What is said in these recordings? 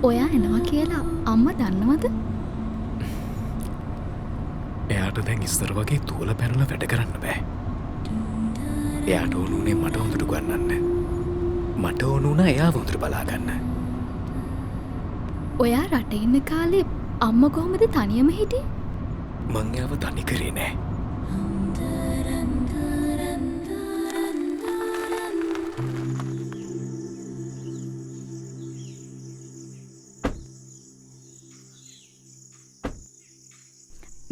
ඔයා එනවා කියලා අම්මා දන්නවද? එයාට දැන් ඉස්සර වගේ තුවල පැනලා වැඩ කරන්න බෑ. එයාට ඕන උනේ මට හොඳට උගන්නන්න. මට ඕන වුණා එයාව හොඳට බලාගන්න. ඔයා රට ඉන්න කාලේ අම්මා කොහොමද තනියම හිටියේ? මං එයාව තනි කරේ නෑ.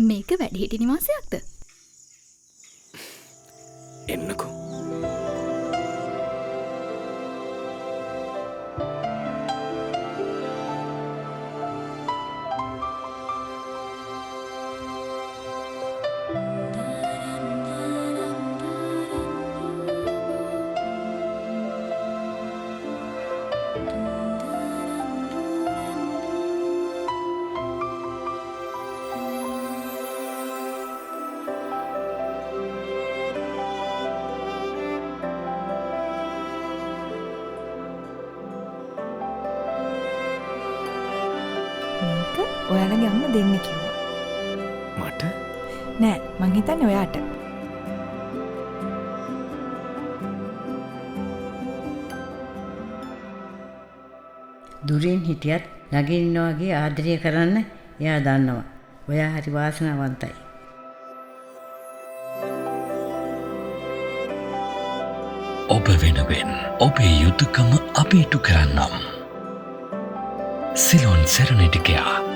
මේක වැඩිහිටි නිවාසයක්ද? එන්නකෝ. මේක ඔයාලගේ අම්මා දෙන්න කිව්වා. මට නෑ මං හිතන්නේ ඔයාට. දුරින් හිටියත් ළඟින් ඉන්නා වගේ ආදරය කරන්න එයා දන්නවා. ඔයා හරි වාසනාවන්තයි. ඔබ වෙනුවෙන් ඔබේ යුතුයකම අපි ඉටු කරන්නම්. සිලොන් සෙරනිටිකයා